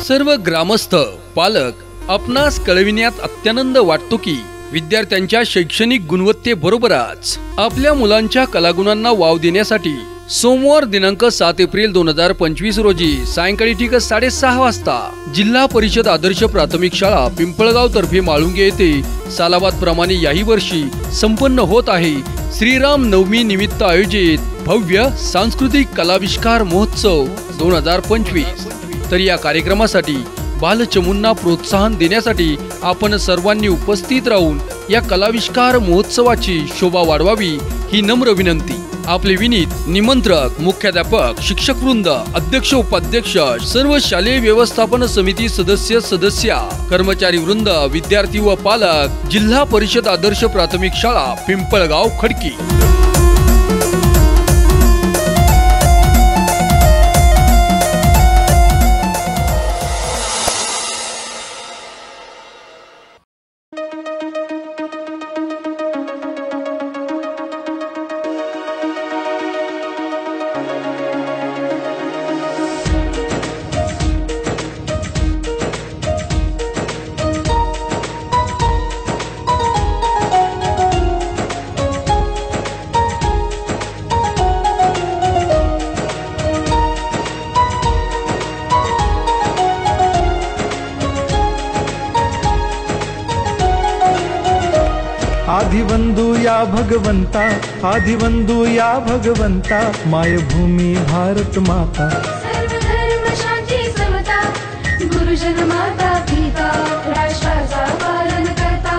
सर्व ग्रामस्थ पालक आपणास कळविण्यात अत्यानंद वाटतो की विद्यार्थ्यांच्या शैक्षणिक गुणवत्तेबरोबरच आपल्या मुलांच्या कलागुणांना वाव देण्यासाठी सोमवार दिनांक 7 एप्रिल 2025 रोजी सायंकाळी ठीक 6:30 वाजता जिल्हा परिषद आदर्श प्राथमिक शाळा पिंपळगाव तर्फे माळुंगे येथे सालाबाद प्रमाणे याही वर्षी संपन्न होत आहे श्रीराम नवमी निमित्त आयोजित भव्य सांस्कृतिक कलाविष्कार महोत्सव 2025। तर या कार्यक्रमासाठी बालचमूंना प्रोत्साहन देण्यासाठी आपण सर्वांनी उपस्थित राहून या कलाविष्कार महोत्सवाची शोभा वाढवावी ही नम्र विनंती। आपले विनीत निमंत्रक मुख्याध्यापक शिक्षक वृंद अध्यक्ष उपाध्यक्ष सर्व शालेय व्यवस्थापन समिती सदस्य कर्मचारी वृंद विद्यार्थी व पालक जिल्हा परिषद आदर्श प्राथमिक शाळा पिंपळगाव खडकी। आदिवंदू या भगवंता आदिवंदू या भगवंता मायभूमी भारत माता सर्व धर्म शांती समता गुरुजन माता पिता राष्ट्राचा पालन करता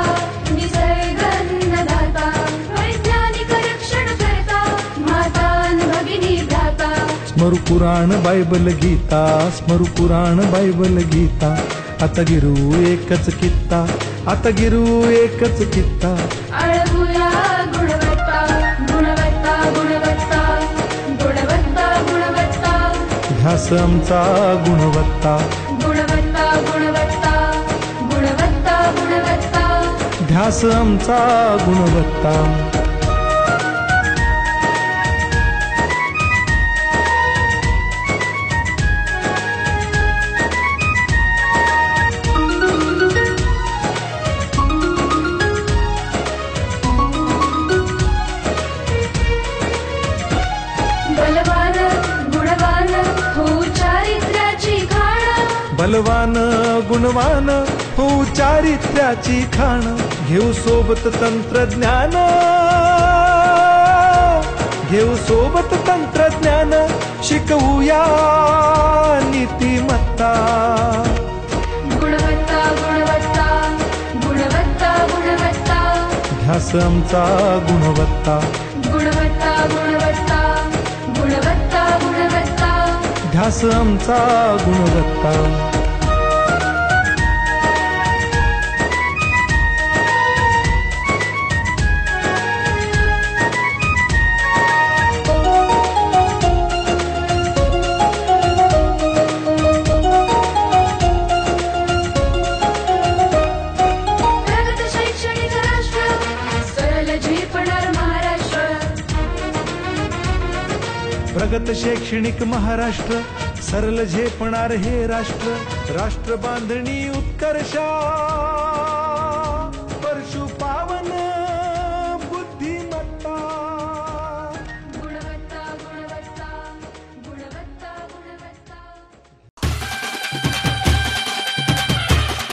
निसर्ग अन्नदाता वैज्ञानिक रक्षण करता माता भगिनी भ्राता स्मरू पुराण बायबल गीता स्मरू पुराण बायबल गीता आता गिरू एकच कित्ता आता गिरू एकच कित्ता अळगुया गुणवत्ता गुणवत्ता गुणवत्ता गुणवत्ता गुणवत्ता ध्यास आमचा गुणवत्ता गुणवत्ता गुणवत्ता गुणवत्ता गुणवत्ता ध्यास आमचा गुणवत्ता। बलवान गुणवान हो चारित्र्याची खाण घेऊ सोबत तंत्रज्ञान घेऊ सोबत तंत्रज्ञान शिकवूया नीतिमत्ता गुणवत्ता गुणवत्ता गुणवत्ता गुणवत्ता ध्यास आमचा गुणवत्ता गुणवत्ता गुणवत्ता गुणवत्ता गुणवत्ता ध्यास आमचा गुणवत्ता। प्रगत शैक्षणिक महाराष्ट्र सरल झेपणार हे राष्ट्र राष्ट्र बांधणी उत्कर्षा परशु पावन बुद्धिमत्ता गुणवत्ता गुणवत्ता गुणवत्ता गुणवत्ता।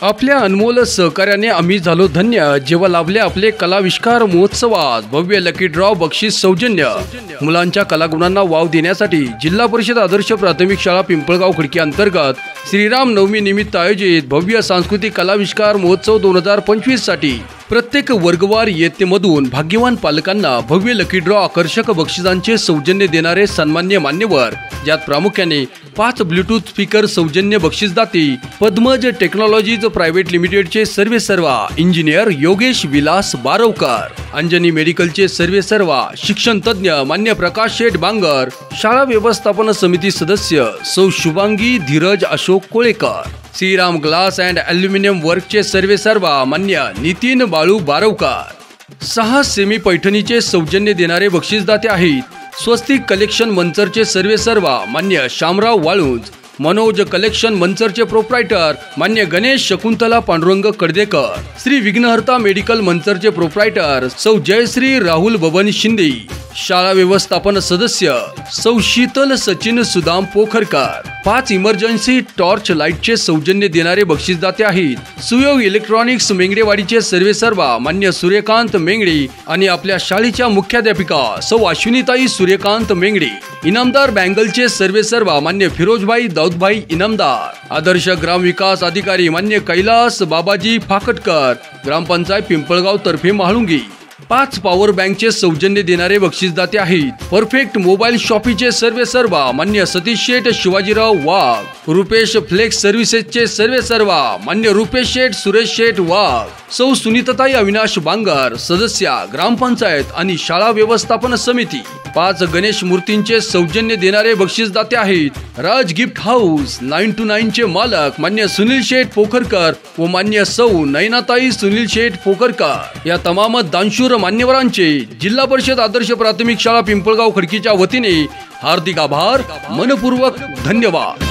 आपल्या अनमोल सहकार्याने आम्ही झालो धन्य जेव्हा लाभले आपले कलाविष्कार महोत्सवात भव्य लकी ड्रॉ बक्षीस सौजन्य। मुलांच्या कलागुणांना वाव देण्यासाठी जिल्हा परिषद आदर्श प्राथमिक शाळा पिंपळगाव खडकी अंतर्गत श्रीराम नवमी निमित्त आयोजित भव्य सांस्कृतिक कलाविष्कार महोत्सव 2025 साठी प्रत्येक वर्गवार इयत्तेमधून भाग्यवान पालकांना भव्य लकी ड्रॉ आकर्षक बक्षिसांचे सौजन्य देणारे सन्मान्य मान्यवर, ज्यात प्रामुख्याने 5 ब्लूटूथ स्पीकर सौजन्य बक्षीसदाते पद्मज टेक्नॉलॉजीज प्रायव्हेट लिमिटेडचे सर्वेसर्वा इंजिनियर योगेश विलास बारवकर, अंजनी मेडिकलचे सर्वेसर्वा शिक्षण तज्ञ मान्य प्रकाश शेठ बांगर, शाळा व्यवस्थापन समिती सदस्य सौ Shubhangi Dheeraj Ashok Kolekar, Shriram glass and aluminium वर्कचे सर्वेसर्वा मान्य नितीन बाळू बारवकर, 6 सेमी पैठणीचे सौजन्य देणारे बक्षीसदाते आहेत स्वस्तिक कलेक्शन मंचरचे सर्वेसर्वा मान्य शामराव वाळुंज, मनोज कलेक्शन मंचरचे प्रोप्रायटर मान्य गणेश शकुंतला पांडुरंग कडदेकर, श्री विघ्नहर्ता मेडिकल मंचरचे प्रोप्रायटर सौ जयश्री राहुल बबन शिंदे, शाळा व्यवस्थापन सदस्य सौ शीतल सचिन सुदाम पोखरकर, 5 इमर्जन्सी टॉर्च लाईटचे सौजन्य देणारे बक्षीसदाते आहेत सुयोग इलेक्ट्रॉनिक्स मेंगडेवाडीचे सर्वेसर्वा मान्य सूर्यकांत मेंगडे आणि आपल्या शाळेच्या मुख्याध्यापिका सौ अश्विनीताई सूर्यकांत मेंगडे, इनामदार बँगलचे सर्वेसर्वा मान्य फिरोजभाई दाऊदभाई इनामदार, आदर्श ग्राम विकास अधिकारी मान्य कैलास बाबाजी फाकटकर, ग्रामपंचायत पिंपळगाव तर्फे महाळुंगी, 5 पॉवर बँकचे सौजन्य देणारे बक्षीसदाते आहेत परफेक्ट मोबाईल शॉपीचे सर्वेसर्वा मान्य सतीश शेठ शिवाजीराव वाघ, रुपेश फ्लेक्स सर्व्हिसेसचे सर्वेसर्वा मान्य रुपेश शेठ सुरेश शेठ वाघ, सौ सुनीताताई अविनाश बांगर, सदस्या ग्रामपंचायत आणि शाळा व्यवस्थापन समिती, 5 गणेश मूर्तींचे सौजन्य देणारे बक्षीसदाते आहेत राज गिफ्ट हाऊस 929 चे मालक मान्य सुनील शेठ पोखरकर व मान्य सौ नयनाताई सुनील शेठ पोखरकर। या तमाम दानशूर मान्यवरांचे जिल्हा परिषद आदर्श प्राथमिक शाळा पिंपळगाव खडकीच्या वतीने हार्दिक आभार, मनपूर्वक धन्यवाद।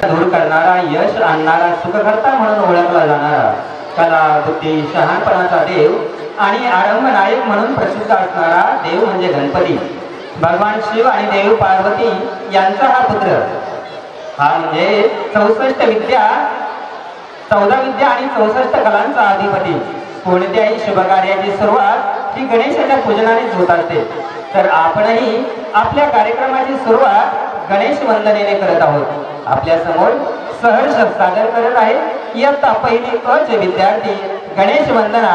दूर करणारा, यश आणणारा, सुखकर्ता म्हणून ओळखला जाणारा, कला बुद्धी शहाणपणाचा देव आणि आरंभ नायक म्हणून प्रसिद्ध असणारा देव म्हणजे गणपती। भगवान शिव आणि देवी पार्वती यांचा हा पुत्र, हा म्हणजे 64 विद्या 14 विद्या आणि 64 कलांचा अधिपती। कोणत्याही शुभकार्याची सुरुवात ही गणेशाच्या पूजनानेच होत असते, तर आपणही आपल्या कार्यक्रमाची सुरुवात गणेश वंदनेने करत आहोत। आपल्या समोर सहर्ष सादर करत आहे इयत्ता पहिली क चे विद्यार्थी गणेश वंदना।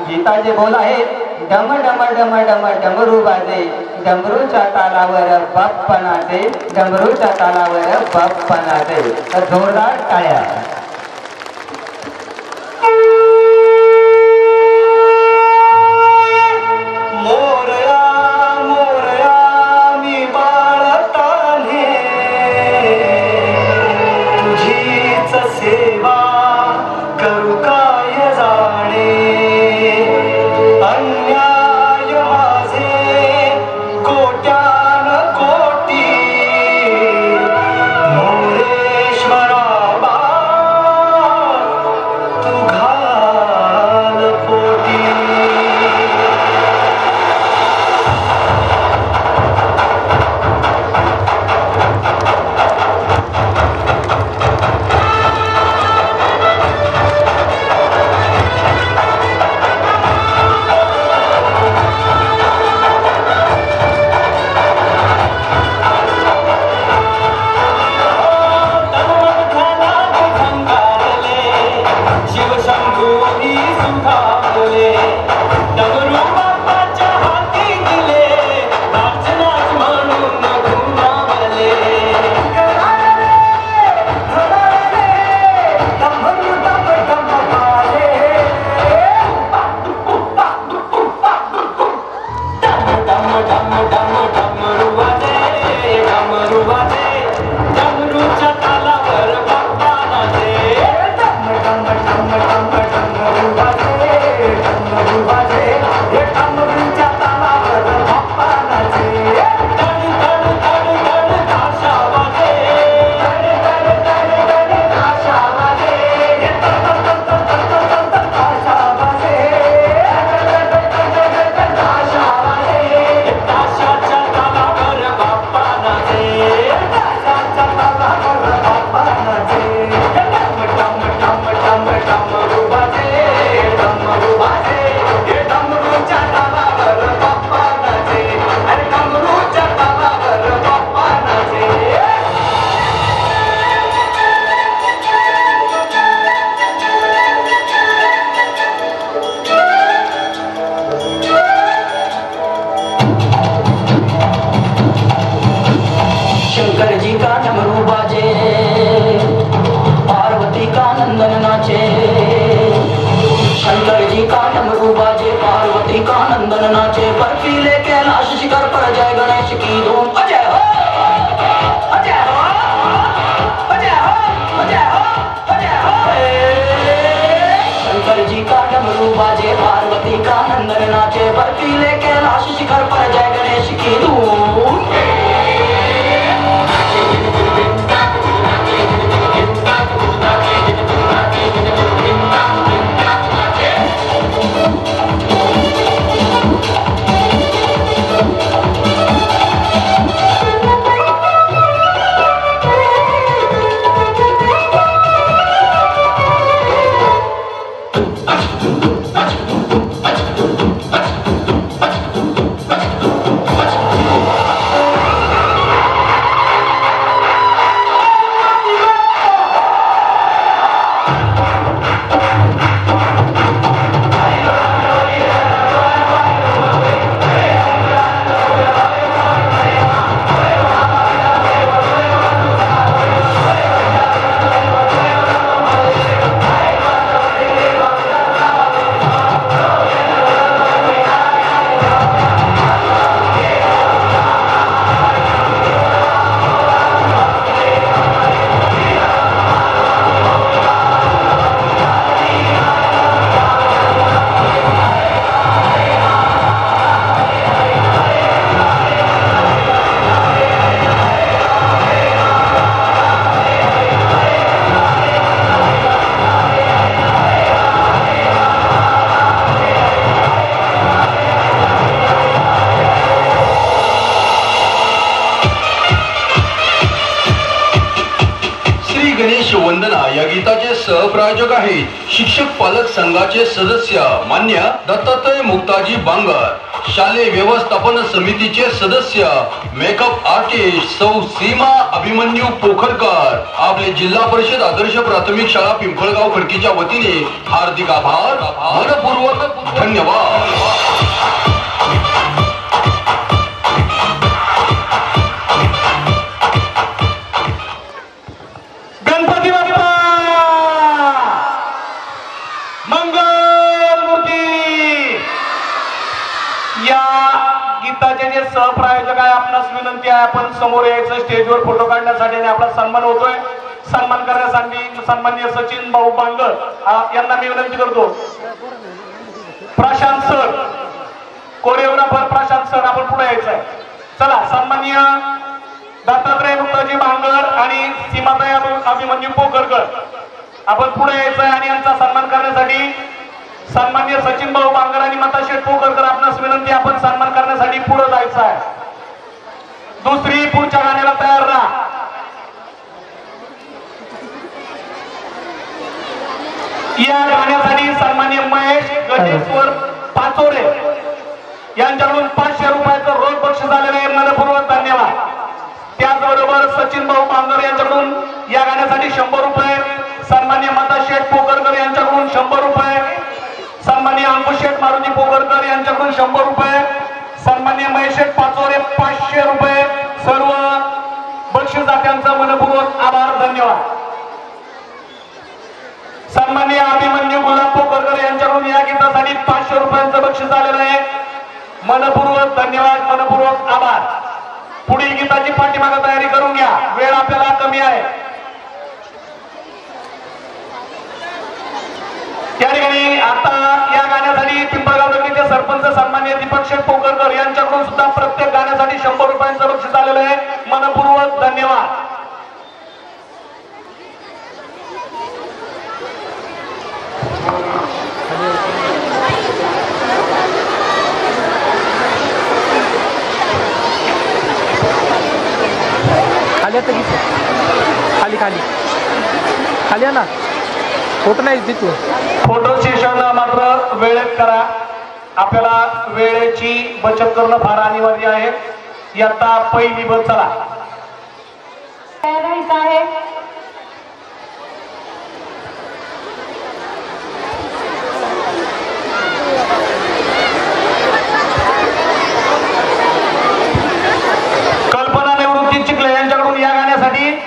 गीताचे बोल आहेत, डम डम डम डम डमरू बाजे, डमरूच्या तालावर बाप्पा नाचे, डमरूच्या तालावर बाप्पा नाचे। जोरदार टाळ्या। मोरेश्वरा गणेश वंदना या गीताचे सहप्रायोजक आहेत शिक्षक पालक संघाचे सदस्य मान्य दत्तात्रय मुक्ताजी बांगर, शालेय व्यवस्थापन समितीचे सदस्य मेकअप आर्टिस्ट सौ सीमा अभिमन्यू पोखरकर, आपले जिल्हा परिषद आदर्श प्राथमिक शाळा पिंपळगाव खडकीच्या वतीने हार्दिक आभार, मनपूर्वक धन्यवाद. जे सहप्रायोजक आहे आपणास विनंती आहे आपण समोर यायचं स्टेजवर फोटो काढण्यासाठी आणि आपला सन्मान होतोय. सन्मान करण्यासाठी सन्माननीय सचिन भाऊ बांगर यांना मी विनंती करतो. Prashant sir, choreographer Prashant sir आपण पुढे यायचं आहे. चला, सन्माननीय दत्तात्रय मुक्ताजी बांगर आणि सीमाताई अभिमन्यू पोखरकर आपण पुढे यायचं आहे आणि यांचा सन्मान करण्यासाठी सन्माननीय सचिन भाऊ बांगर आणि माता शेठ पोखरकर आपणास विनंती आपण सन्मान करण्यासाठी पुढे जायचं आहे. दुसरी पुढच्या गाण्याला तयार राहा. या गाण्यासाठी सन्माननीय महेश गणेश्वर पाचोरे यांच्याकडून 500 रुपयाचं रोख बक्षीस आलेलं आहे. मनपूर्वक धन्यवाद. त्याचबरोबर सचिन भाऊ बांगर यांच्याकडून या गाण्यासाठी 100 रुपये, सन्माननीय माता शेठ पोखरकर यांच्याकडून 100 रुपये, सन्माननीय अंकुश शेठ मारुती पोखरकर यांच्याकडून 100 रुपये, सन्माननीय महेश शेठ पाचोरे 500 रुपये. सर्व बक्षीसदात्यांचा मनपूर्वक आभार, धन्यवाद. सन्माननीय अभिमन्यू गुलाब पोखरकर यांच्याकडून या गीतासाठी 500 रुपयांचं बक्षीस आलेलं आहे. मनपूर्वक धन्यवाद, मनपूर्वक आभार. पुढील गीताची पाठीमागे तयारी करून घ्या, वेळ आपल्याला कमी आहे. त्या ठिकाणी आता या गाण्यासाठी पिंपळगाव नगरीचे सरपंच सन्माननीय दीपक शेठ पोखरकर यांच्याकडून सुद्धा प्रत्येक गाण्यासाठी 100 रुपयांचं बक्षीस आलेलं आहे. मनपूर्वक धन्यवाद. खाली खाली खाली ना, फोटो नाही तिथून. फोटो सेशन मात्र वेळेत करा. आपल्याला वेळेची बचत करणं फार अनिवार्य आहे. इयत्ता पहिली बस चला. तयार राहायचं आहे. कल्पना निवृत्ती चिखले यांच्याकडून या गाण्यासाठी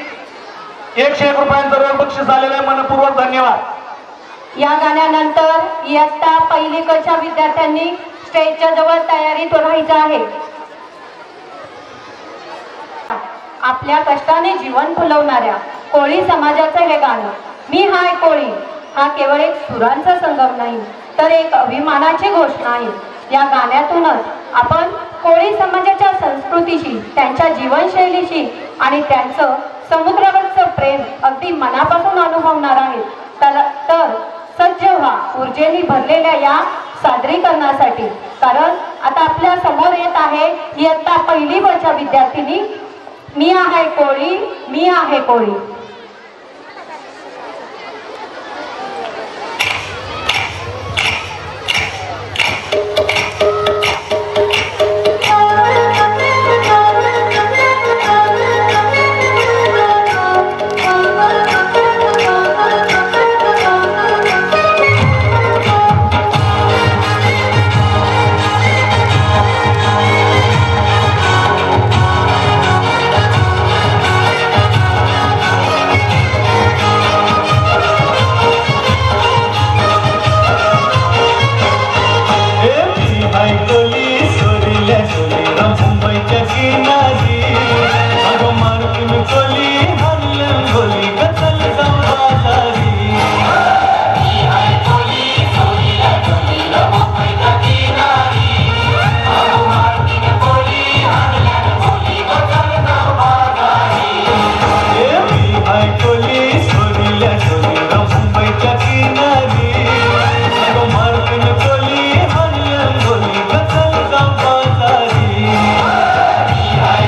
101 रुपयांचं रोख बक्षीस आलेलं आहे. मनपूर्वक धन्यवाद. या गाण्यानंतर इयत्ता पहिली कच्या विद्यार्थ्यांनी स्टेजच्या जवळ तयारीत राहायचं आहे. आपल्या कष्टाने जीवन फुलवणाऱ्या कोळी समाजाचं हे गाणं मी हाय कोळी हा केवळ एक सुरांचा संगम नाही, तर एक अभिमानाची घोषणा आहे. या गाण्यातूनच आपण कोळी समाजाच्या संस्कृतीशी, त्यांच्या जीवनशैलीशी आणि त्यांचं समुद्रावरचं प्रेम अगदी मनापासून अनुभवणार आहे. तर सज्ज व्हा ऊर्जेने भरलेल्या या सादरीकरणासाठी. कारण आता आपल्या समोर येत आहे इयत्ता पहिली बच्या विद्यार्थिनी मी आहे कोळी, मी आहे कोळी.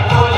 कोली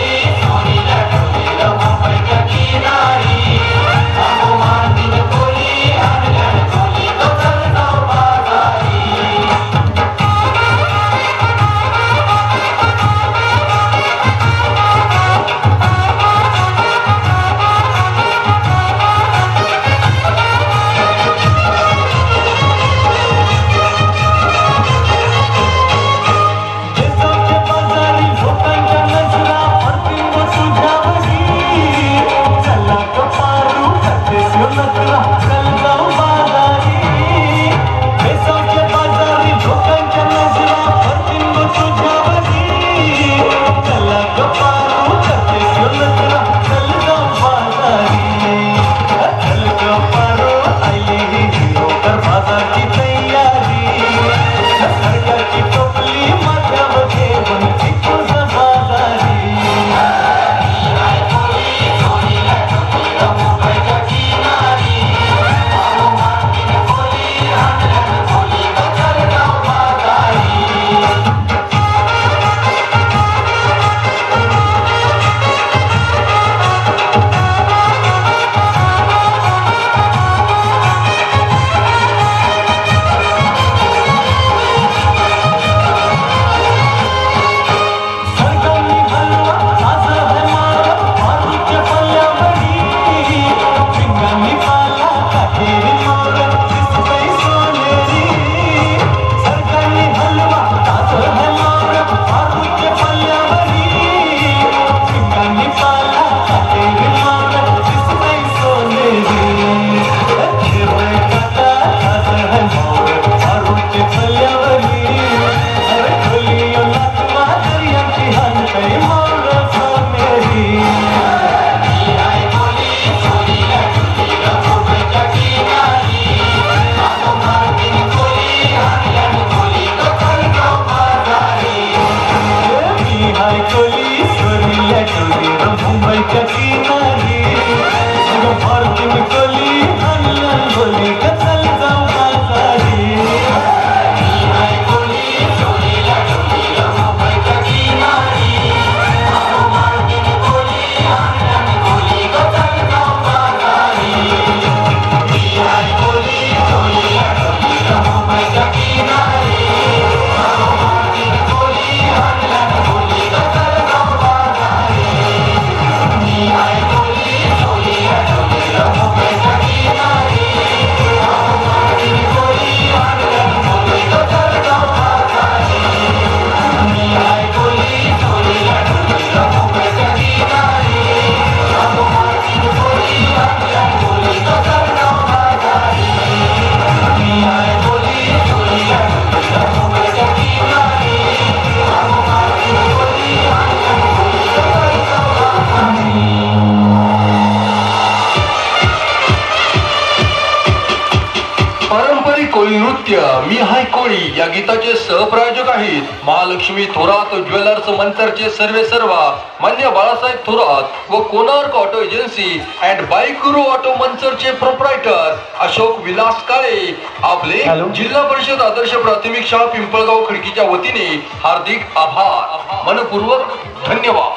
नृत्य मी हाय कोळी या गीताचे सहप्रायोजक आहेत महालक्ष्मी थोरात ज्वेलर्स मंतरचे सर्वेसर्वा मान्य बाळासाहेब थोरात व Konark auto agency and bike Guru auto मंचरचे proprietor Ashok Vilas काळे. आपले जिल्हा परिषद आदर्श प्राथमिक शाळा पिंपळगाव खडकीच्या वतीने हार्दिक आभार, मनपूर्वक धन्यवाद.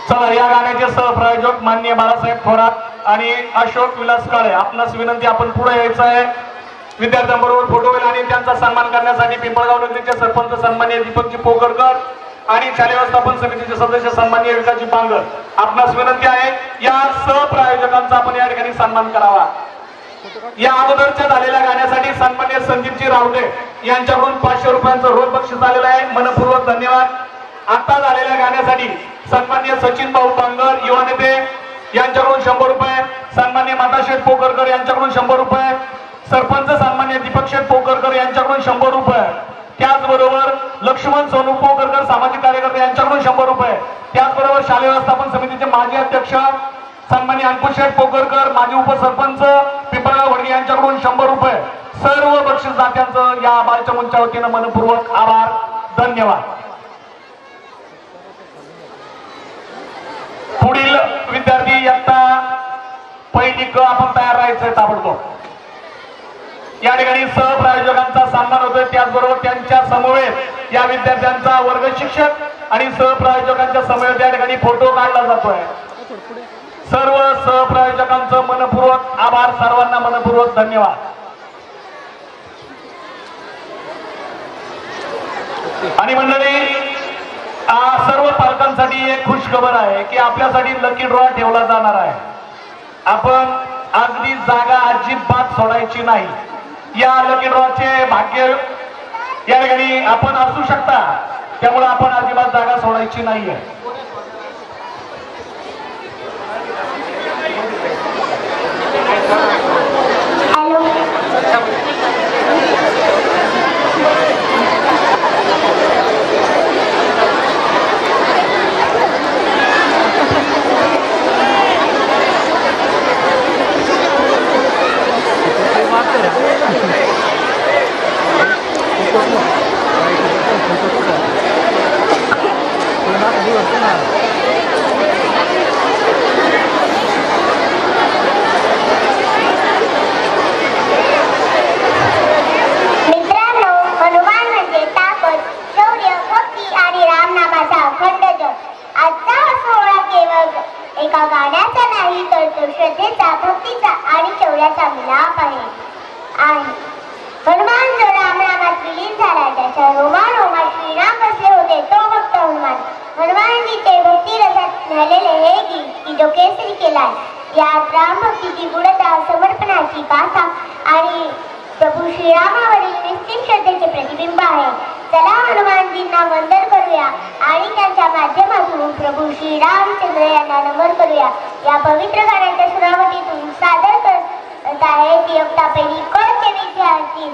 चला, या गाण्याचे सहप्रायोजक माननीय बाळासाहेब थोरात आणि अशोक विलास काळे. आपणास विनंती, आपण पुढे यायचं आहे. विद्यार्थ्यांबरोबर फोटो होईल आणि त्यांचा सन्मान करण्यासाठी पिंपळगाव नगरीचे सरपंच सन्माननीय दीपकजी पोकरकर आणि शालेय व्यवस्थापन समितीचे सदस्य सन्माननीय विकासजी पांगर. आपणास विनंती आहे, या सहप्रायोजकांचा आपण या ठिकाणी सन्मान करावा. या अगोदरच्या झालेल्या गाण्यासाठी सन्माननीय संदीपजी रावटे यांच्याकडून 500 रुपयांचं रोख बक्षीस आलेलं आहे, मनपूर्वक धन्यवाद. आता झालेल्या गाण्यासाठी सन्माननीय सचिन भाऊ पांगर युवा नेते यांच्याकडून 100 रुपये, सन्माननीय माताशेठ पोकरकर यांच्याकडून 100 रुपये, सरपंच सन्माननीय दीपक शेठ पोकरकर यांच्याकडून 100 रुपये, त्याचबरोबर लक्ष्मण सोनू पोकरकर सामाजिक कार्यकर्ते यांच्याकडून 100 रुपये, त्याचबरोबर शालेय व्यवस्थापन समितीचे माजी अध्यक्ष सन्माननीय अंकुश शेठ पोकरकर, माजी उपसरपंच पिंपळगाव खडकी यांच्याकडून 100 रुपये. सर्व बक्षीसदात्यांचं या बालचमूंच्या वतीनं मनपूर्वक आभार, धन्यवाद. पुढील विद्यार्थी इयत्ता पहिली क आपण तयार राहायचंय ताबडतोब. या ठिकाणी सहप्रायोजकांचा सन्मान होतोय, त्याचबरोबर त्यांच्या समवेत या विद्यार्थ्यांचा वर्ग शिक्षक आणि सहप्रायोजकांच्या समवेत या ठिकाणी फोटो काढला जातोय. सर्व सहप्रायोजकांचं मनपूर्वक आभार, सर्वांना मनपूर्वक धन्यवाद. आणि मंडळी, सर्व पालकांसाठी एक खुश खबर आहे की आपल्यासाठी लकी ड्रॉ ठेवला जाणार आहे. आपण अगदी जागा अजिबात सोडायची नाही. या लकी ड्रॉचे भाग्य या ठिकाणी आपण असू शकता, त्यामुळे आपण अजिबात जागा सोडायची नाहीये. एका गाण्याचा नाही तर तो श्रद्धेचा, भक्तीचा आणि शौर्याचा मिलाप आहे. आणि हनुमान जो रामनामात विलीन झाला, त्याच्या रोमारोमात श्रीराम बसले होते तो भक्त हनुमान. हनुमानजीचे भक्ती रसात झालेले हे गीत की जो केसरी केलाय, यात राम भक्तीची गुणता, समर्पणाची गाथा आणि प्रभू श्रीरामावरील निश्चित श्रद्धेचे प्रतिबिंब आहे. चला हनुमानजींना वंदन करूया आणि त्यांच्या माध्यमातून प्रभू श्री रामचंद्र यांना नमन करूया. या पवित्र गाण्याच्या सुरावटीतून सादर करत आहेत इयत्ता पहिली क चे विद्यार्थी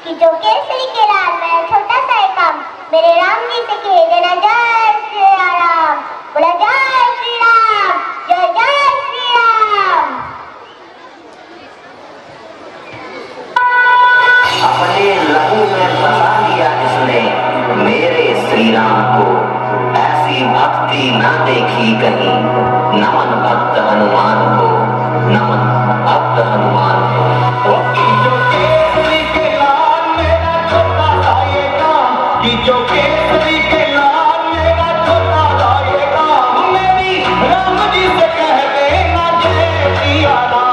की जो केसरी केला मेरा छोटा सा एक काम, मेरे राम जी से कह देना जय श्री राम, बोला जय श्री राम, जय जय श्री राम. अपने लहू में बसा लिया इसने मेरे श्री राम को, ऐसी भक्ति न देखी कहीं. नमन भक्त हनुमान को, नमन भक्त हनुमान को. जो केसरी के लाल मेरा छोटा सा ये काम, कि जो केसरी के लाल मेरा छोटा सा ये काम, मेरी राम जी से कह देना जय सिया राम.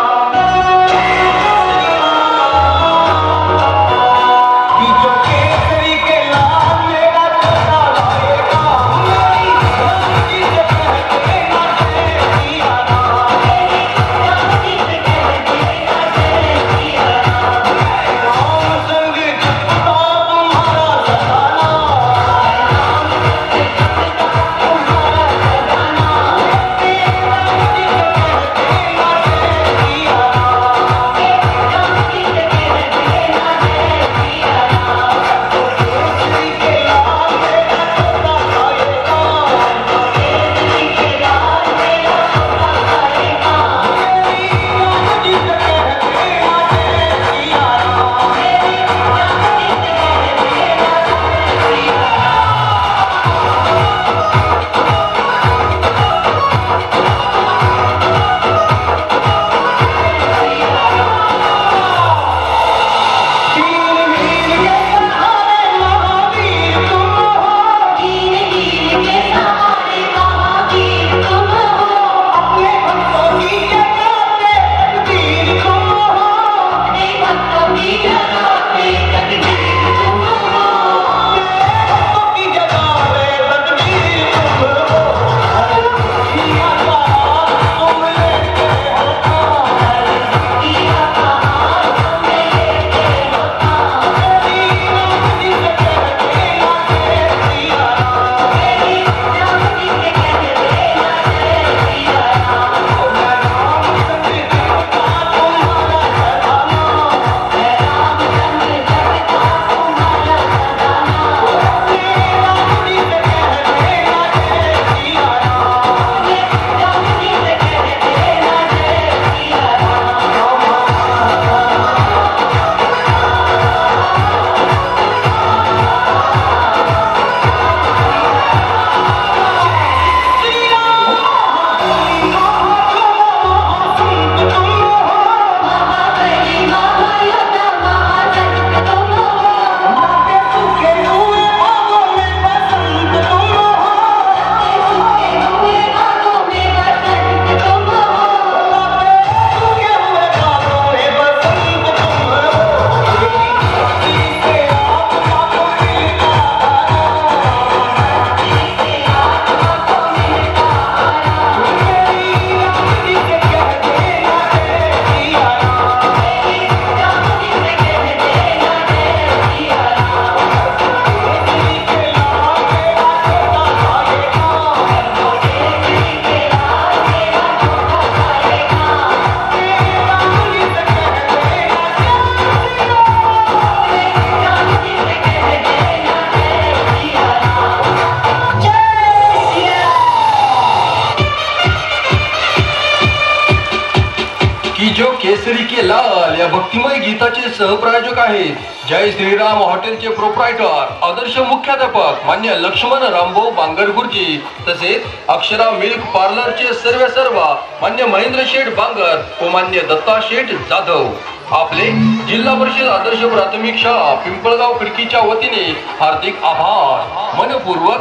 भक्तिमय गीताचे सहप्रायोजक आहेत जय श्रीराम हॉटेलचे प्रोप्रायटर आदर्श मुख्याध्यापक मान्य लक्ष्मण रामभाऊ बांगर गुरुजी, तसेच अक्षरा मिल्क पार्लरचे सर्व मान्य महेंद्र शेठ बांगर व मान्य दत्ता शेठ जाधव। आपले जिल्हा परिषद आदर्श प्राथमिक शाळा पिंपळगाव खडकीच्या वतीने हार्दिक आभार, मनपूर्वक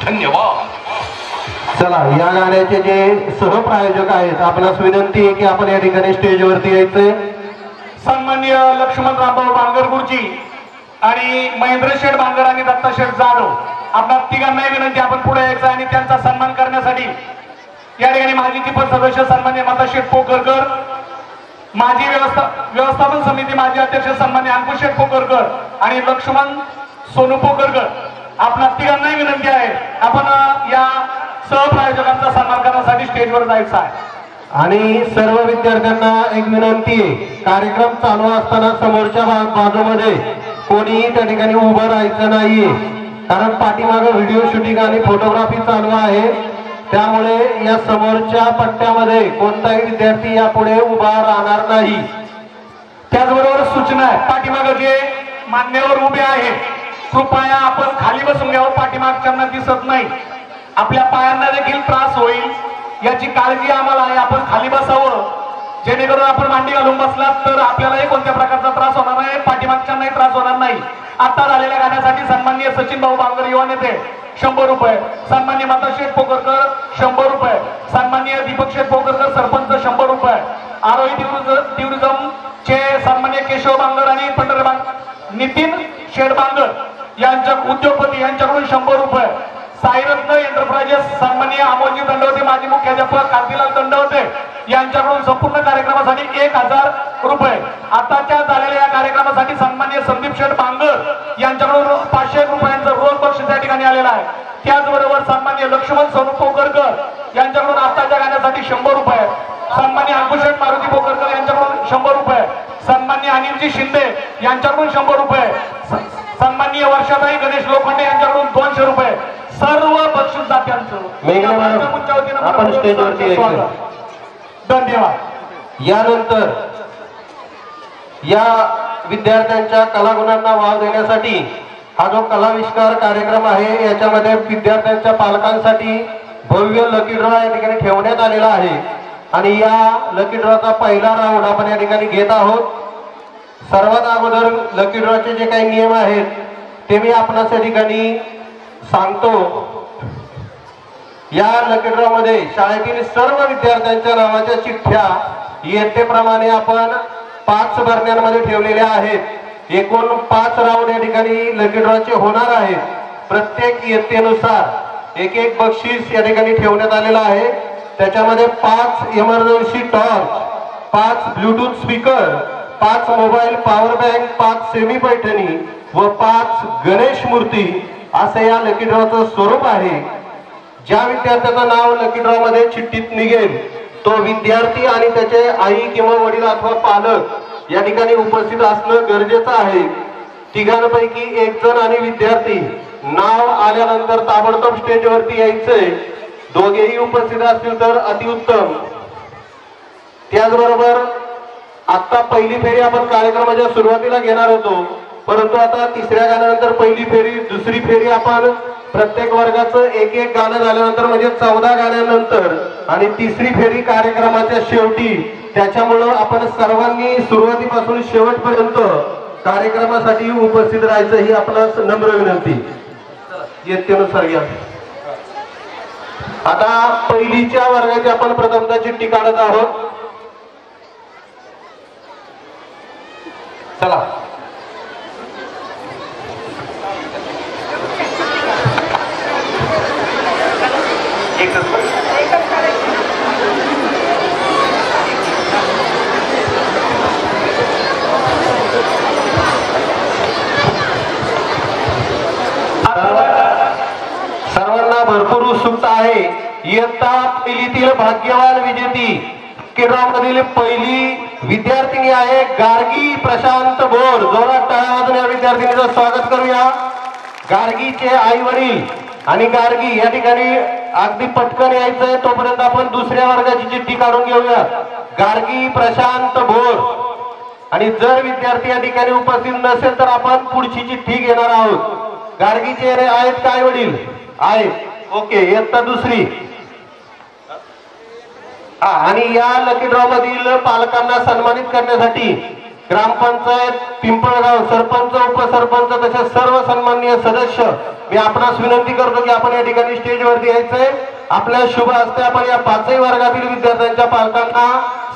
धन्यवाद। चला, या गाण्याचे जे सहप्रायोजक आहेत आपणास विनंती आहे की आपण या ठिकाणी स्टेजवरती यायचंय। सन्माननीय लक्ष्मण रामभाऊ बांगर गुरुजी आणि महेंद्र शेठ बांगर आणि दत्ता शेठ जाधव, आपल्या तिघांनाही विनंती आपण पुढे यायचं आणि त्यांचा सन्मान करण्यासाठी या ठिकाणी माजी टिपण सदस्य सन्माननीय माता शेठ पोकरकर, माजी व्यवस्थापन समिती माजी अध्यक्ष सन्मान्य अंकुश शेठ पोकरकर आणि लक्ष्मण सोनू पोकरकर, आपल्या तिघांनाही विनंती आहे आपण या सहप्रायोजकांचा सन्मान करण्यासाठी स्टेजवर जायचं आहे। आणि सर्व विद्यार्थ्यांना एक विनंती आहे, कार्यक्रम चालू असताना समोरच्या बाजूमध्ये कोणीही त्या ठिकाणी उभं राहायचं नाहीये, कारण पाठीमागे व्हिडिओ शूटिंग आणि फोटोग्राफी चालू आहे, त्यामुळे या समोरच्या पट्ट्यामध्ये कोणताही विद्यार्थी यापुढे उभा राहणार नाही। त्याचबरोबर सूचना आहे, पाठीमागे जे मान्यवर उभे आहेत कृपया आपण खाली बसून घ्यावं, पाठीमागच्यांना दिसत नाही, आपल्या पायांना देखील त्रास होईल याची काळजी आम्हाला आहे। आपण खाली बसावं, जेणेकरून आपण मांडी घालून बसलात तर आपल्यालाही कोणत्या प्रकारचा त्रास होणार नाही, पाठीमागच्यांनाही त्रास होणार नाही। आता झालेल्या गाण्यासाठी सन्माननीय सचिन भाऊ बांगर युवा नेते 100 रुपये, सन्माननीय माता शेठ पोकरकर 100 रुपये, सन्माननीय दीपक शेठ पोकरकर सरपंच 100 रुपये, आरोही टुरिझम चे सन्माननीय केशव बांगर आणि पंढरे नितीन शेठ बांगर यांच्या उद्योगपती यांच्याकडून 100 रुपये, साईरत्न एंटरप्राइजेस सन्माननीय अमोलजी दंडवते माजी मुख्याध्यापक कांतीलाल दंडवते यांच्याकडून संपूर्ण कार्यक्रमासाठी 1000 रुपये। आताच्या झालेल्या या कार्यक्रमासाठी सन्माननीय संदीप शेठ बांगर यांच्याकडून 500 रुपयांचं रोख बक्षीस या ठिकाणी आलेलं आहे। त्याचबरोबर सन्माननीय लक्ष्मण सोनू पोकरकर यांच्याकडून आताच्या गाण्यासाठी 100 रुपये, सन्माननीय अंकुश शेठ मारुती पोकरकर यांच्याकडून 100 रुपये, सन्माननीय अनिलजी शिंदे यांच्याकडून 100 रुपये, सन्माननीय वर्षाताई गणेश लोखंडे यांच्याकडून 200 रुपये, सर्व बक्षीसदात्यांचं आपण स्टेजवरती यायचं। धन्यवाद। यानंतर या विद्यार्थ्यांच्या कलागुणांना वाव देण्यासाठी हा जो कलाविष्कार कार्यक्रम आहे याच्यामध्ये विद्यार्थ्यांच्या पालकांसाठी भव्य लकी ड्रॉ या ठिकाणी ठेवण्यात आलेला आहे आणि या लकी ड्रॉचा पहिला राऊंड आपण या ठिकाणी घेत आहोत। सर्वात अगोदर लकी ड्रॉचे जे काही नियम आहेत ते मी आपणास या ठिकाणी सांगतो। या लकी ड्रॉ मध्ये शाळेतील सर्व विद्यार्थ्यांच्या नावाच्या चिठ्ठ्या इयत्तेप्रमाणे आपण 5 बरण्यांमध्ये ठेवलेल्या आहेत। एकूण 5 राऊंड या ठिकाणी लकी ड्रॉचे होणार आहेत। प्रत्येक इयत्तेनुसार एक बक्षीस या ठिकाणी ठेवण्यात आलेलं आहे। त्याच्यामध्ये 5 emergency torch, 5 Bluetooth speaker, 5 mobile power bank, 5 semi Paithani व 5 गणेश मूर्ती असे या लकी ड्रॉचं स्वरूप आहे। ज्या विद्यार्थ्याचं नाव लकी ड्रॉ मध्ये चिठ्ठीत निघेल तो विद्यार्थी आणि त्याचे आई किंवा वडील अथवा पालक या ठिकाणी उपस्थित असणं गरजेचं आहे। तिघांपैकी एक जण आणि विद्यार्थी नाव आल्यानंतर ताबडतोब स्टेजवरती यायचंय। दोघेही उपस्थित असतील तर अतिउत्तम। त्याचबरोबर आता पहिली फेरी आपण कार्यक्रमाच्या सुरुवातीला घेणार होतो, परंतु आता तिसऱ्या गाण्यानंतर पहिली फेरी, दुसरी फेरी आपण प्रत्येक वर्गाचं एक गाणं झाल्यानंतर म्हणजे 14 गाण्यानंतर आणि तिसरी फेरी कार्यक्रमाच्या शेवटी। त्याच्यामुळं आपण सर्वांनी सुरुवातीपासून शेवटपर्यंत कार्यक्रमासाठी उपस्थित राहायचं ही आपणास नम्र विनंती। इयत्तेनुसार घ्या। आता पहिलीच्या वर्गाची आपण प्रथमतः चिठ्ठी काढत आहोत। चला, सर्वांना भरपूर उत्सुकता आहे। इयत्ता पहिलीतील भाग्यवान विजेती क्रीडामधील पहिली विद्यार्थिनी आहे गार्गी प्रशांत बोर। जोरात टाळ्या वाजून या विद्यार्थिनीचं स्वागत करूया। गार्गीचे आई वडील आणि गार्गी या ठिकाणी अगदी पटकन यायचंय, तोपर्यंत आपण दुसऱ्या वर्गाची चिठ्ठी काढून घेऊया। गार्गी प्रशांत बोर आणि जर विद्यार्थी या ठिकाणी उपस्थित नसेल तर आपण पुढची चिठ्ठी घेणार आहोत. गाडगीचे आहेत का आई वडील? आहेत. ओके, इयत्ता दुसरी. आणि या लकी ड्रॉ मधील पालकांना सन्मानित करण्यासाठी ग्रामपंचायत पिंपळगाव सरपंच उपसरपंच तसेच सर्व सन्माननीय सदस्य मी आपणास विनंती करतो की आपण या ठिकाणी स्टेजवरती यायचंय. आपल्या शुभ हस्ते आपण या 5ही वर्गातील विद्यार्थ्यांच्या पालकांना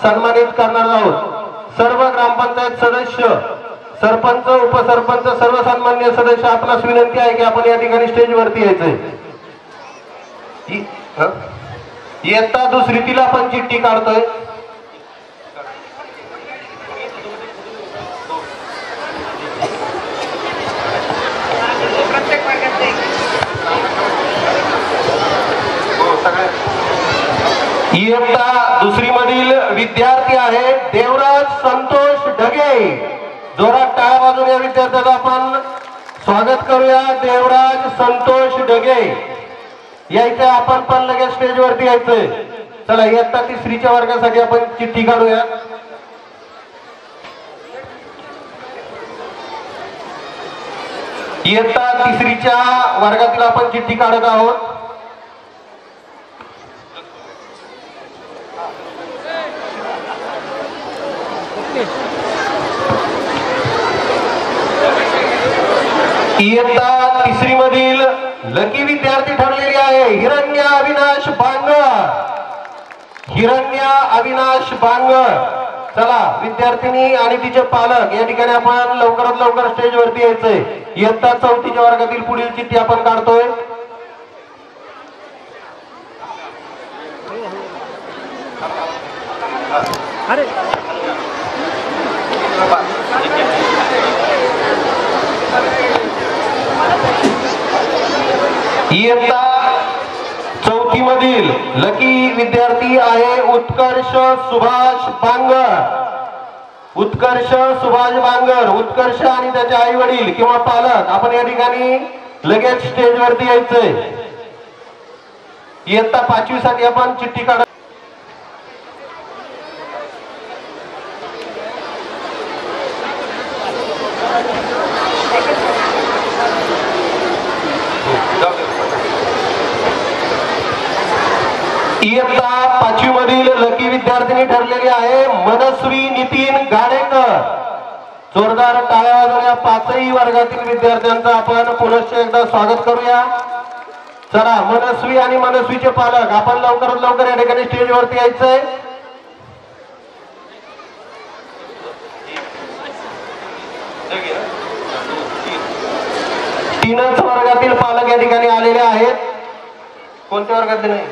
सन्मानित करणार आहोत. सर्व ग्रामपंचायत सदस्य सरपंच उपसरपंच सर्व सन्माननीय सदस्य आपणास विनंती आहे की आपण या ठिकाणी स्टेजवरती यायचंय. इयत्ता दुसरीतील आपण चिठ्ठी काढतोय. इयत्ता दुसरी मधील विद्यार्थी आहे देवराज संतोष ढगे. जोरात टाळ्या वाजून या विद्यार्थ्याचं आपण स्वागत करूया. देवराज संतोष ढगे यायचंय. आपण पण लगेच स्टेजवरती यायचंय. चला, इयत्ता तिसरीच्या वर्गासाठी आपण चिठ्ठी काढूया. इयत्ता तिसरीच्या वर्गातील आपण चिठ्ठी काढत आहोत. इयत्ता तिसरी मधील लकी विद्यार्थी ठरलेली आहे हिरण्या अविनाश बांगर. हिरण्या अविनाश बांगर. चला, विद्यार्थिनी आणि तिचे पालक या ठिकाणी आपण लवकरात लवकर स्टेजवरती यायचंय. इयत्ता चौथीच्या वर्गातील पुढील चिठ्ठी आपण काढतोय. इयत्ता चौथी मधील लकी विद्यार्थी आहे उत्कर्ष सुभाष बांगर. उत्कर्ष सुभाष बांगर. उत्कर्ष आणि त्याचे आई वडील किंवा पालक आपण या ठिकाणी लगेच स्टेजवरती यायचंय. इयत्ता 5वी साठी आपण चिठ्ठी काढ. इयत्ता 5वी मधील लकी विद्यार्थिनी ठरलेली आहे मनस्वी नितीन गाडेकर. जोरदार टाळ्या वाजवून या 5ही वर्गातील विद्यार्थ्यांचं आपण पुनश्च एकदा स्वागत करूया. चला, मनस्वी आणि मनस्वीचे पालक आपण लवकरात लवकर या ठिकाणी स्टेजवरती यायचंय. तीनच वर्गातील पालक या ठिकाणी आलेले आहेत. कोणत्या वर्गातील नाही?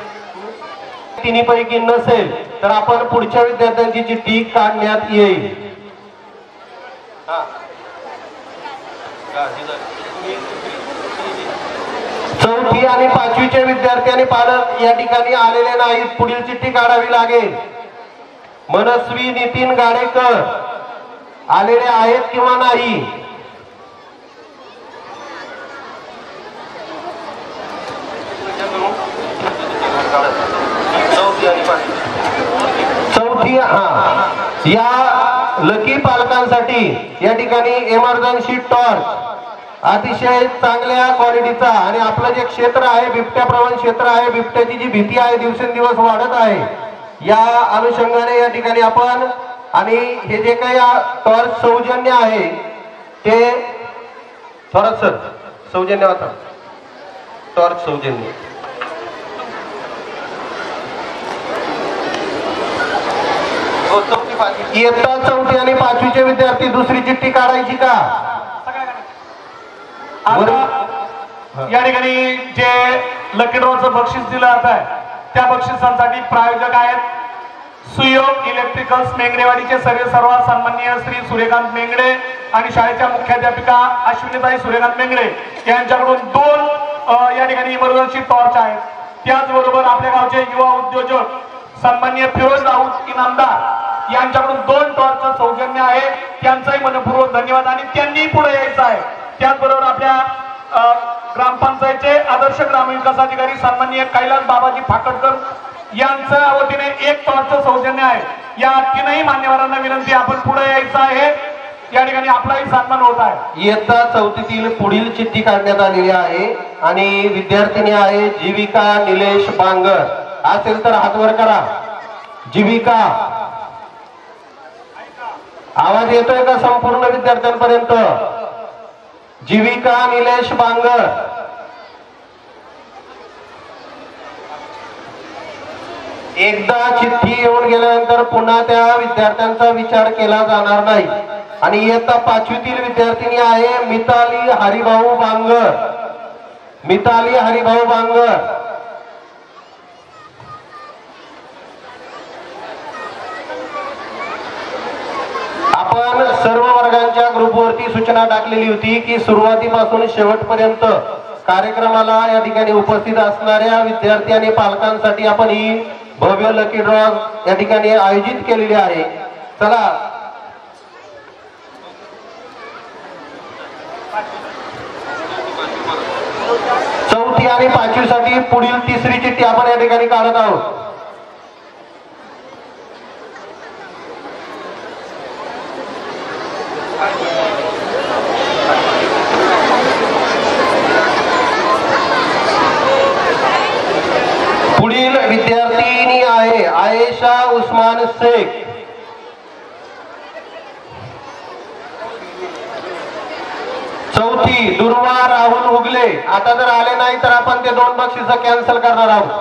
तिन्हीपैकी नसेल तर आपण पुढच्या विद्यार्थ्यांची चिठ्ठी काढण्यात येईल. चौथी आणि 5वीचे विद्यार्थी आणि पालक या ठिकाणी आलेले नाहीत. पुढील चिठ्ठी काढावी लागेल. मनस्वी नितीन गाडेकर आलेले आहेत किंवा नाही? चौथी या लकी पालकांसाठी या ठिकाणी इमर्जन्सी टॉर्च अतिशय चांगल्या क्वालिटीचा आणि आपलं जे क्षेत्र आहे बिबट्या प्रवण क्षेत्र आहे, बिबट्याची जी भीती आहे दिवसेंदिवस वाढत आहे, या अनुषंगाने या ठिकाणी आपण आणि हे जे काही टॉर्च सौजन्य आहे ते थोडं सर सौजन्य होता टॉर्च सौजन्य इयत्ता चौथी आणि 5वीचे विद्यार्थी दुसरी चिठ्ठी काढायची का? या ठिकाणी जे लकी ड्रॉचं बक्षीस दिलं जात आहे त्या बक्षिसांसाठी प्रायोजक आहेत सुयोग इलेक्ट्रिकल्स मेंगडेवाडीचे सर्व सन्माननीय श्री सूर्यकांत मेंगडे आणि शाळेच्या मुख्याध्यापिका अश्विनीताई सूर्यकांत मेंगडे यांच्याकडून 2 या ठिकाणी इमर्जन्सी टॉर्च आहेत. त्याचबरोबर आपल्या गावचे युवा उद्योजक सन्माननीय फिरोज राऊत इनामदार यांच्याकडून 2 टॉर्च सौजन्य आहे. त्यांचाही मनपूर्वक धन्यवाद आणि त्यांनी पुढे यायचं आहे. त्याचबरोबर आपल्या ग्रामपंचायतचे आदर्श ग्रामीण विकास अधिकारी सन्माननीय कैलास बाबाजी फाकडकर यांच्या वतीने 1 टॉर्च सौजन्य आहे. या तीनही मान्यवरांना विनंती, आपण पुढे यायचं आहे, या ठिकाणी आपलाही सन्मान होत आहे। इयत्ता चौथीतील पुढील चिठ्ठी काढण्यात आलेली आहे आणि विद्यार्थिनी आहे जीविका निलेश बांगर। असेल तर हात वर करा। जीविका, आवाज येतोय का संपूर्ण विद्यार्थ्यांपर्यंत? जीविका निलेश बांगर। एकदा चिठ्ठी येऊन गेल्यानंतर पुन्हा त्या विद्यार्थ्यांचा विचार केला जाणार नाही। आणि इयत्ता पाचवीतील विद्यार्थिनी आहे मिताली हरिभाऊ बांगर। मिताली हरिभाऊ बांगर, आपण सर्व वर्गांच्या ग्रुपवरती सूचना टाकलेली होती की सुरुवातीपासून शेवटपर्यंत कार्यक्रमाला या ठिकाणी उपस्थित असणाऱ्या विद्यार्थी आणि पालकांसाठी आपण ही भव्य लकी ड्रॉ या ठिकाणी आयोजित केलेली आहे। चला, चौथी आणि पाचवी साठी पुढील तिसरी चिठ्ठी आपण या ठिकाणी काढत आहोत। पुढील विद्यार्थिनी आहे आयेशा उस्मान शेख। चौथी दुर्वा राहुल उगले। आता जर आले नाही तर आपण ते 2 बक्षीस कॅन्सल करणार आहोत।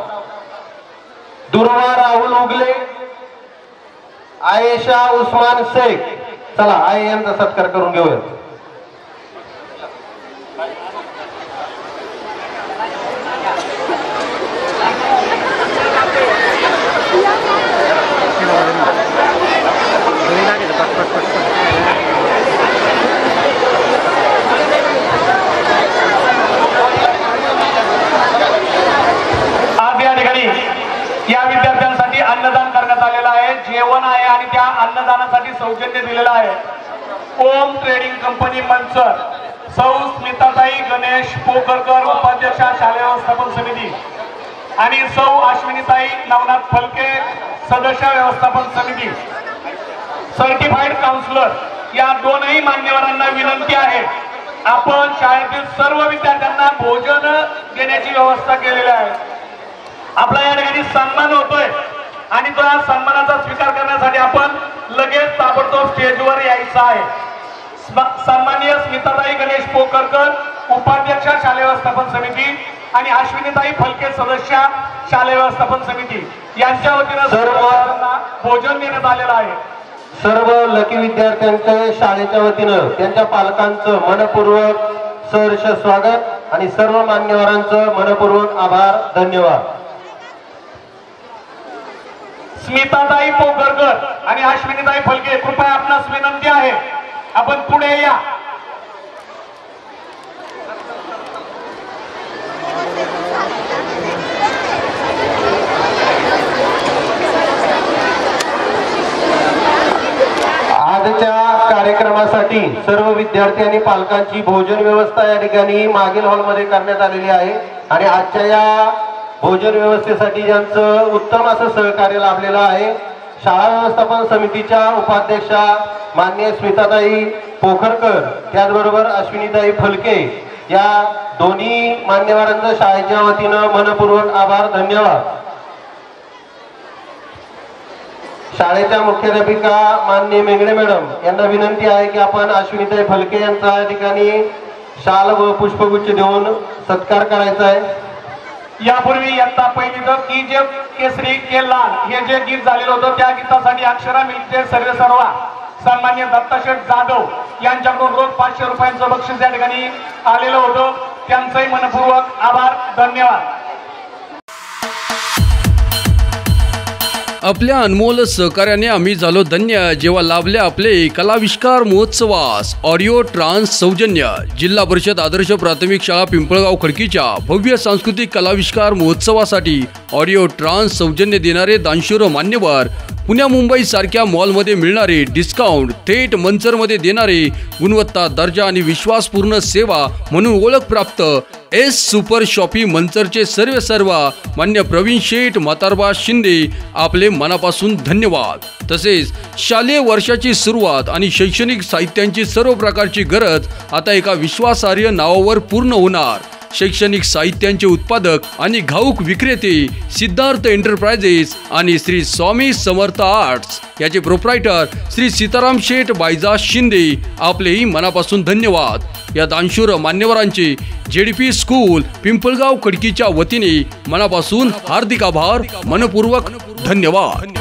दुर्वा राहुल उगले, आयेशा उस्मान शेख। चला, आई यांचा सत्कार करून घेऊया। या विद्यार्थ्यांसाठी अन्नदान करण्यात आलेलं आहे, जेवण आहे आणि त्या अन्नदानासाठी सौजन्य दिलेलं आहे। ओम ट्रेडिंग कंपनी मंचर, सौ स्मिताताई गणेश पोकरकर उपाध्यक्षा शालेय व्यवस्थापन समिती आणि सौ अश्विनीताई नवनाथ फलके सदस्य व्यवस्थापन समिती, सर्टिफाईड काउन्सिलर, या दोनही मान्यवरांना विनंती आहे, आपण शाळेतील सर्व विद्यार्थ्यांना भोजन देण्याची व्यवस्था केलेली आहे। आपला या ठिकाणी सन्मान होतोय आणि तो या सन्मानाचा स्वीकार करण्यासाठी आपण लगेच ताबडतोब स्टेजवर यायचं आहे। सन्माननीय स्मिताताई गणेश पोकरकर उपाध्यक्षा शालेय व्यवस्थापन समिती आणि अश्विनीताई फलके सदस्य शालेय व्यवस्थापन समिती यांच्या वतीनं सर्व भोजन देण्यात आलेलं आहे। सर्व लकी विद्यार्थ्यांच्या शाळेच्या वतीनं त्यांच्या पालकांचं मनपूर्वक सहर्ष स्वागत आणि सर्व मान्यवरांचं मनपूर्वक आभार, धन्यवाद। स्मिताताई पोकरकर आणि अश्विनीताई फलके, कृपया आपणास विनंती आहे, आपण पुढे या। आजच्या कार्यक्रमासाठी सर्व विद्यार्थी आणि पालकांची भोजन व्यवस्था या ठिकाणी मागील हॉलमध्ये करण्यात आलेली आहे आणि आजच्या या भोजन व्यवस्थेसाठी ज्यांचं उत्तम असं सहकार्य लाभलेलं आहे, शाळा व्यवस्थापन समितीच्या उपाध्यक्षा माननीय स्मिताताई पोखरकर, त्याचबरोबर अश्विनीताई फलके, या दोन्ही मान्यवरांचं शाळेच्या वतीनं मनपूर्वक आभार, धन्यवाद। शाळेच्या मुख्याध्यापिका माननीय मेंगडे मॅडम यांना विनंती आहे की आपण अश्विनीताई फलके यांचा या ठिकाणी शाल व पुष्पगुच्छ देऊन सत्कार करायचा आहे। यापूर्वी इयत्ता पहिलीचं की जे केसरी के लाल हे जे गीत झालेलं होतं त्या गीतासाठी अक्षरा मिल्के सर्वेसर्वा सन्माननीय दत्ताशेठ जाधव यांच्याकडून रोख 500 रुपयांचं बक्षीस या ठिकाणी आलेलं होतं, त्यांचंही मनपूर्वक आभार, धन्यवाद। आपल्या अनमोल सहकार्याने आम्ही झालो धन्य जेव्हा लाभले आपले कलाविष्कार महोत्सवास ऑडिओ ट्रान्स सौजन्य जिल्हा परिषद आदर्श प्राथमिक शाळा पिंपळगाव खडकीच्या भव्य सांस्कृतिक कलाविष्कार महोत्सवासाठी ऑडिओ ट्रान्स सौजन्य देणारे दानशूर मान्यवर, पुण्या मुंबई सारख्या मॉलमध्ये मिळणारे डिस्काउंट, थेट मंचरमध्ये देणारे गुणवत्ता, दर्जा आणि विश्वासपूर्ण सेवा म्हणून ओळख प्राप्त एस सुपर शॉपी मंचरचे सर्व मान्य प्रवीण शेठ म्हातारबा शिंदे आपले मनापासून धन्यवाद। तसेच शालेय वर्षाची सुरुवात आणि शैक्षणिक साहित्यांची सर्व प्रकारची गरज आता एका विश्वासार्ह नावावर पूर्ण होणार। शैक्षणिक साहित्यांचे उत्पादक आणि घाऊक विक्रेते सिद्धार्थ एंटरप्राइजेस आणि श्री स्वामी समर्थ आर्ट्स याचे प्रोप्रायटर श्री सीताराम शेठ बायजा शिंदे आपलेही मनापासून धन्यवाद। या दानशूर मान्यवरांचे जेडीपी स्कूल पिंपळगाव खडकीच्या वतीने मनापासून हार्दिक आभार, मनपूर्वक धन्यवाद।